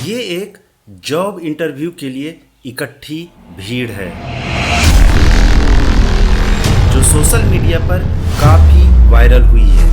ये एक job interview के लिए इकट्ठी भीड़ है जो सोशल मीडिया पर काफी वायरल हुई है।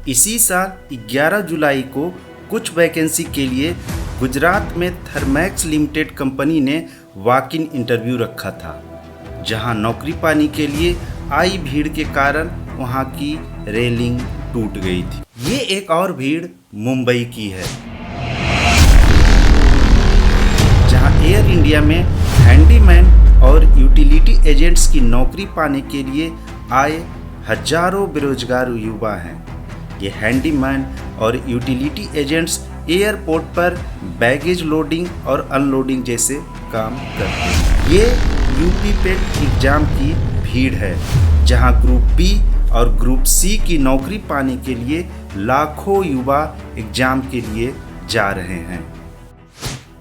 इसी साल 11 जुलाई को कुछ वैकेंसी के लिए गुजरात में थर्मैक्स लिमिटेड कंपनी ने वॉक इन इंटरव्यू रखा था, जहां नौकरी पाने के लिए आई भीड़ के कारण वहां की रेलिंग टूट गई थी। ये एक और भीड़ मुंबई की है, जहां एयर इंडिया में हैंडीमैन और यूटिलिटी एजेंट्स की नौकरी पाने के लिए आए हजारों बेरोजगार युवा हैं। ये हैंडीमैन और यूटिलिटी एजेंट्स एयरपोर्ट पर बैगेज लोडिंग और अनलोडिंग जैसे काम करते हैं। ये यूपी पेट एग्जाम की भीड़ है, जहां ग्रुप बी और ग्रुप सी की नौकरी पाने के लिए लाखों युवा एग्जाम के लिए जा रहे हैं।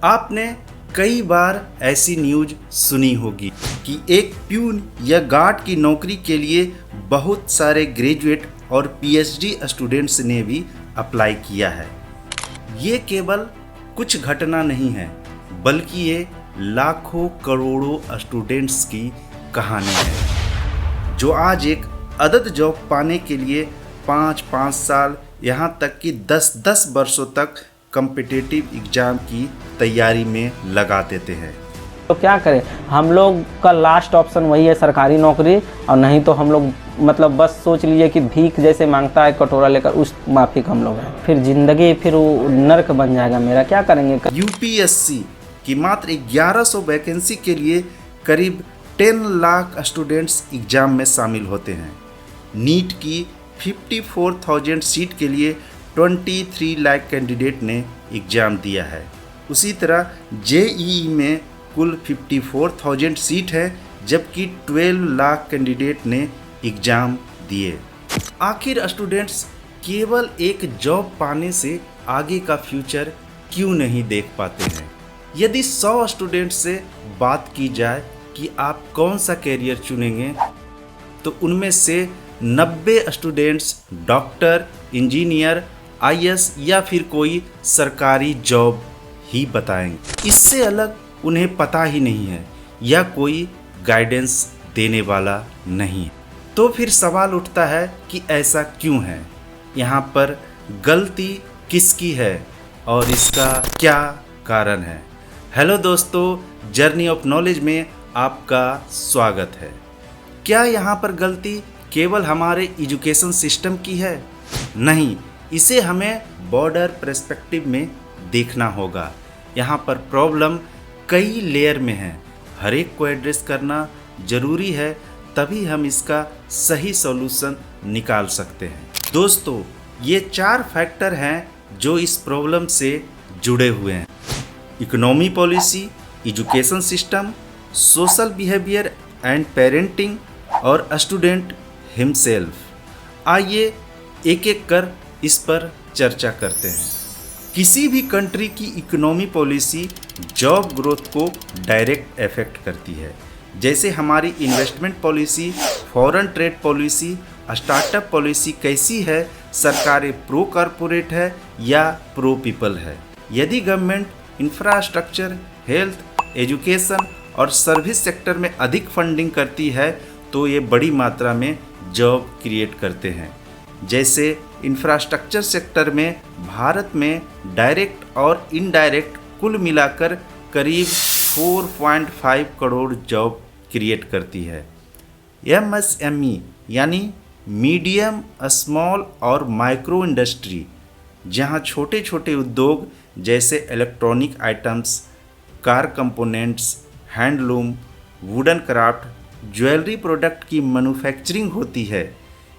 आपने कई बार ऐसी न्यूज़ सुनी होगी कि एक प्यून या गार्ड की नौकरी के लिए बहुत सारे ग्रेजुएट और पीएचडी स्टूडेंट्स ने भी अप्लाई किया है। ये केवल कुछ घटना नहीं है, बल्कि ये लाखों करोड़ों स्टूडेंट्स की कहानी है, जो आज एक अदद जॉब पाने के लिए 5-5 साल यहाँ तक कि 10-10 वर्षों तक कॉम्पिटिटिव एग्ज़ाम की तैयारी में लगा देते हैं। तो क्या करें, हम लोग का लास्ट ऑप्शन वही है सरकारी नौकरी, और नहीं तो हम लोग मतलब बस सोच लिए कि भीख जैसे मांगता है कटोरा लेकर, उस माफिक हम लोग हैं। फिर जिंदगी फिर वो नर्क बन जाएगा मेरा, क्या करेंगे। यूपीएससी की मात्र 1100 वैकेंसी के लिए करीब 10 लाख स्टूडेंट्स एग्जाम में शामिल होते हैं। नीट की 54,000 सीट के लिए 23 लाख कैंडिडेट ने एग्ज़ाम दिया है। उसी तरह जेईई में कुल 54,000 सीट है, जबकि 12 लाख कैंडिडेट ने एग्ज़ाम दिए। आखिर स्टूडेंट्स केवल एक जॉब पाने से आगे का फ्यूचर क्यों नहीं देख पाते हैं? यदि 100 स्टूडेंट्स से बात की जाए कि आप कौन सा कैरियर चुनेंगे, तो उनमें से 90 स्टूडेंट्स डॉक्टर, इंजीनियर, आईएएस या फिर कोई सरकारी जॉब ही बताएंगे। इससे अलग उन्हें पता ही नहीं है या कोई गाइडेंस देने वाला नहीं है। तो फिर सवाल उठता है कि ऐसा क्यों है? यहाँ पर गलती किसकी है और इसका क्या कारण है? हेलो दोस्तों, जर्नी ऑफ नॉलेज में आपका स्वागत है। क्या यहाँ पर गलती केवल हमारे एजुकेशन सिस्टम की है? नहीं, इसे हमें बॉर्डर पर्सपेक्टिव में देखना होगा। यहाँ पर प्रॉब्लम कई लेयर में है, हर एक को एड्रेस करना ज़रूरी है, तभी हम इसका सही सॉल्यूशन निकाल सकते हैं। दोस्तों, ये 4 फैक्टर हैं जो इस प्रॉब्लम से जुड़े हुए हैं: economy policy, education system, social behaviour and parenting और स्टूडेंट हिमसेल्फ। आइए एक एक कर इस पर चर्चा करते हैं। किसी भी कंट्री की इकोनॉमी पॉलिसी जॉब ग्रोथ को डायरेक्ट इफेक्ट करती है, जैसे हमारी investment policy, foreign trade policy, startup policy कैसी है, सरकारें प्रो कॉरपोरेट है या प्रो पीपल है। यदि गवर्नमेंट इंफ्रास्ट्रक्चर, हेल्थ, एजुकेशन और सर्विस सेक्टर में अधिक फंडिंग करती है, तो ये बड़ी मात्रा में जॉब क्रिएट करते हैं। जैसे इंफ्रास्ट्रक्चर सेक्टर में भारत में डायरेक्ट और इनडायरेक्ट कुल मिलाकर करीब 4.5 करोड़ जॉब क्रिएट करती है। एमएसएमई यानी मीडियम, स्मॉल और माइक्रो इंडस्ट्री, जहां छोटे छोटे उद्योग जैसे electronic items, car components, handloom, wooden craft, jewellery product की मैन्युफैक्चरिंग होती है,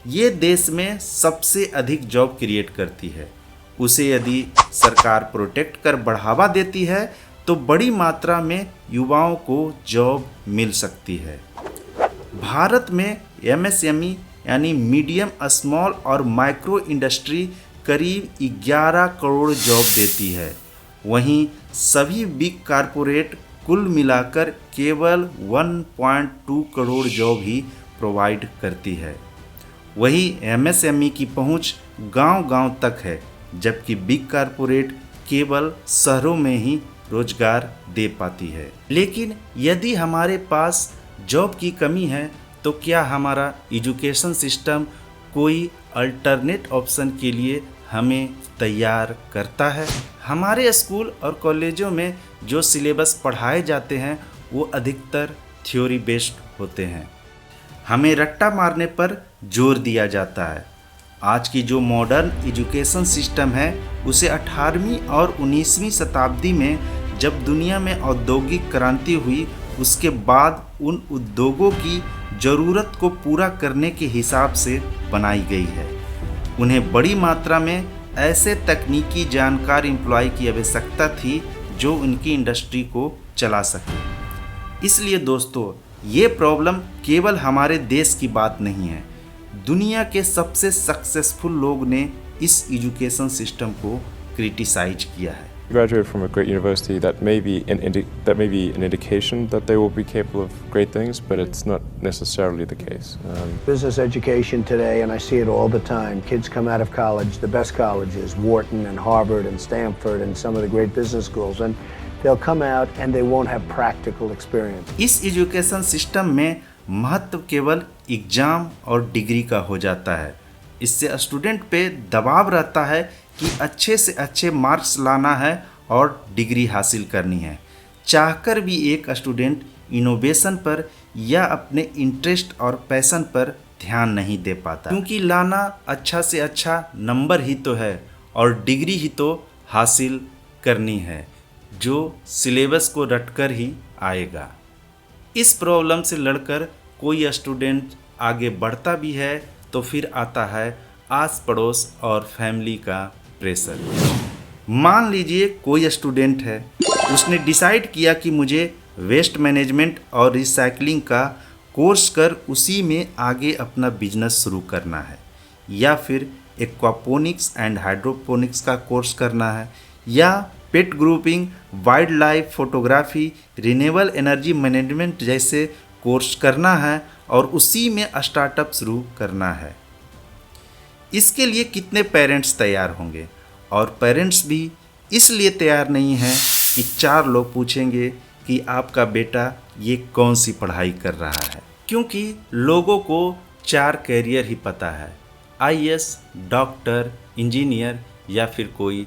ये देश में सबसे अधिक जॉब क्रिएट करती है। उसे यदि सरकार प्रोटेक्ट कर बढ़ावा देती है, तो बड़ी मात्रा में युवाओं को जॉब मिल सकती है। भारत में एमएसएमई यानी मीडियम, स्मॉल और माइक्रो इंडस्ट्री करीब 11 करोड़ जॉब देती है। वहीं सभी बिग कारपोरेट कुल मिलाकर केवल 1.2 करोड़ जॉब ही प्रोवाइड करती है। वही एमएसएमई की पहुंच गांव-गांव तक है, जबकि बिग कारपोरेट केवल शहरों में ही रोजगार दे पाती है। लेकिन यदि हमारे पास जॉब की कमी है तो क्या हमारा एजुकेशन सिस्टम कोई अल्टरनेट ऑप्शन के लिए हमें तैयार करता है? हमारे स्कूल और कॉलेजों में जो सिलेबस पढ़ाए जाते हैं वो अधिकतर थ्योरी बेस्ड होते हैं। हमें रट्टा मारने पर जोर दिया जाता है। आज की जो मॉडर्न एजुकेशन सिस्टम है उसे 18वीं और 19वीं शताब्दी में जब दुनिया में औद्योगिक क्रांति हुई उसके बाद उन उद्योगों की ज़रूरत को पूरा करने के हिसाब से बनाई गई है। उन्हें बड़ी मात्रा में ऐसे तकनीकी जानकार एम्प्लॉय की आवश्यकता थी जो उनकी इंडस्ट्री को चला सके। इसलिए दोस्तों ये प्रॉब्लम केवल हमारे देश की बात नहीं है, दुनिया के सबसे सक्सेसफुल लोग ने इस एजुकेशन सिस्टम को क्रिटिसाइज किया है। Graduate from a great university, that may be an indication that they will be capable of great things, but it's not necessarily the case. Business education today, and I see it all the time. Kids come out of college, the best colleges, Wharton and Harvard and Stanford and some of the great business schools, and they'll come out and they won't have practical experience. इस education system में महत्व केवल exam और degree का हो जाता है। इससे स्टूडेंट पे दबाव रहता है कि अच्छे से अच्छे मार्क्स लाना है और डिग्री हासिल करनी है। चाहकर भी एक स्टूडेंट इनोवेशन पर या अपने इंटरेस्ट और पैशन पर ध्यान नहीं दे पाता, क्योंकि लाना अच्छा से अच्छा नंबर ही तो है और डिग्री ही तो हासिल करनी है जो सिलेबस को रटकर ही आएगा। इस प्रॉब्लम से लड़कर कोई स्टूडेंट आगे बढ़ता भी है तो फिर आता है आस पड़ोस और फैमिली का प्रेशर। मान लीजिए कोई स्टूडेंट है, उसने डिसाइड किया कि मुझे वेस्ट मैनेजमेंट और रिसाइकलिंग का कोर्स कर उसी में आगे अपना बिजनेस शुरू करना है, या फिर एक्वापोनिक्स एंड हाइड्रोपोनिक्स का कोर्स करना है, या pet grooming, wildlife photography, renewable energy management जैसे कोर्स करना है और उसी में स्टार्टअप शुरू करना है। इसके लिए कितने पेरेंट्स तैयार होंगे? और पेरेंट्स भी इसलिए तैयार नहीं हैं कि 4 लोग पूछेंगे कि आपका बेटा ये कौन सी पढ़ाई कर रहा है, क्योंकि लोगों को 4 कैरियर ही पता है, IAS, डॉक्टर, इंजीनियर या फिर कोई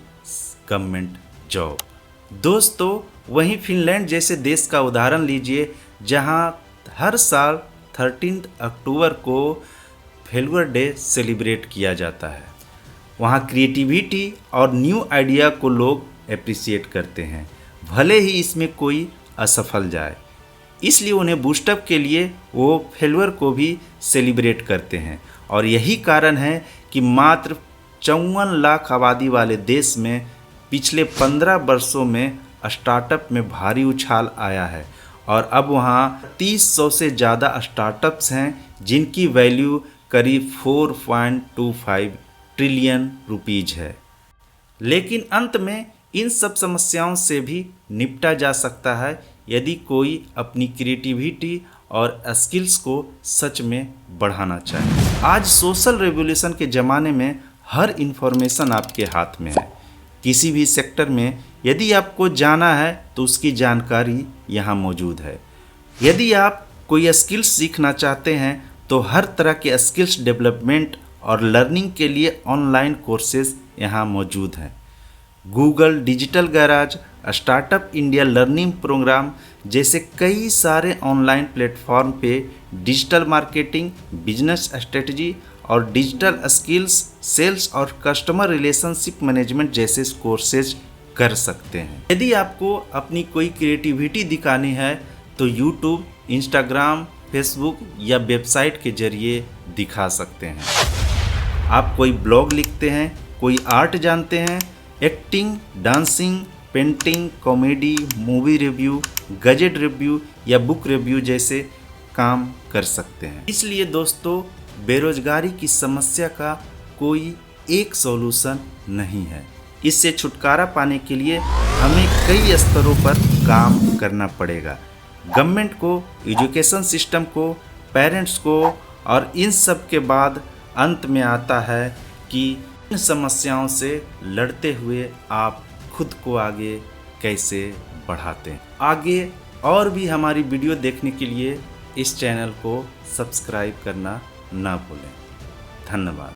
गवर्नमेंट जॉब। दोस्तों वहीं फिनलैंड जैसे देश का उदाहरण लीजिए, जहां हर साल 13 अक्टूबर को फेलियर डे सेलिब्रेट किया जाता है। वहाँ क्रिएटिविटी और न्यू आइडिया को लोग एप्रिसिएट करते हैं, भले ही इसमें कोई असफल जाए। इसलिए उन्हें बूस्टअप के लिए वो फेलियर को भी सेलिब्रेट करते हैं। और यही कारण है कि मात्र 54 लाख आबादी वाले देश में पिछले 15 वर्षों में स्टार्टअप में भारी उछाल आया है और अब वहाँ 300 से ज़्यादा स्टार्टअप्स हैं जिनकी वैल्यू करीब 4.25 ट्रिलियन रुपीज़ है। लेकिन अंत में इन सब समस्याओं से भी निपटा जा सकता है यदि कोई अपनी क्रिएटिविटी और स्किल्स को सच में बढ़ाना चाहे। आज सोशल रेवोल्यूशन के ज़माने में हर इन्फॉर्मेशन आपके हाथ में है। किसी भी सेक्टर में यदि आपको जाना है तो उसकी जानकारी यहाँ मौजूद है। यदि आप कोई स्किल्स सीखना चाहते हैं तो हर तरह के स्किल्स डेवलपमेंट और लर्निंग के लिए ऑनलाइन कोर्सेज यहाँ मौजूद हैं। Google digital garage, startup India learning programme जैसे कई सारे ऑनलाइन प्लेटफॉर्म पे डिजिटल मार्केटिंग, बिजनेस स्ट्रेटजी और डिजिटल स्किल्स, सेल्स और कस्टमर रिलेशनशिप मैनेजमेंट जैसे कोर्सेज कर सकते हैं। यदि आपको अपनी कोई क्रिएटिविटी दिखानी है तो यूट्यूब, इंस्टाग्राम, फेसबुक या वेबसाइट के जरिए दिखा सकते हैं। आप कोई ब्लॉग लिखते हैं, कोई आर्ट जानते हैं, acting, dancing, painting, comedy, movie review, gadget review या बुक रिव्यू जैसे काम कर सकते हैं। इसलिए दोस्तों बेरोजगारी की समस्या का कोई एक सॉल्यूशन नहीं है। इससे छुटकारा पाने के लिए हमें कई स्तरों पर काम करना पड़ेगा। गवर्नमेंट को, एजुकेशन सिस्टम को, पेरेंट्स को, और इन सब के बाद अंत में आता है कि इन समस्याओं से लड़ते हुए आप खुद को आगे कैसे बढ़ाते हैं। आगे और भी हमारी वीडियो देखने के लिए इस चैनल को सब्सक्राइब करना ना भूलें। धन्यवाद।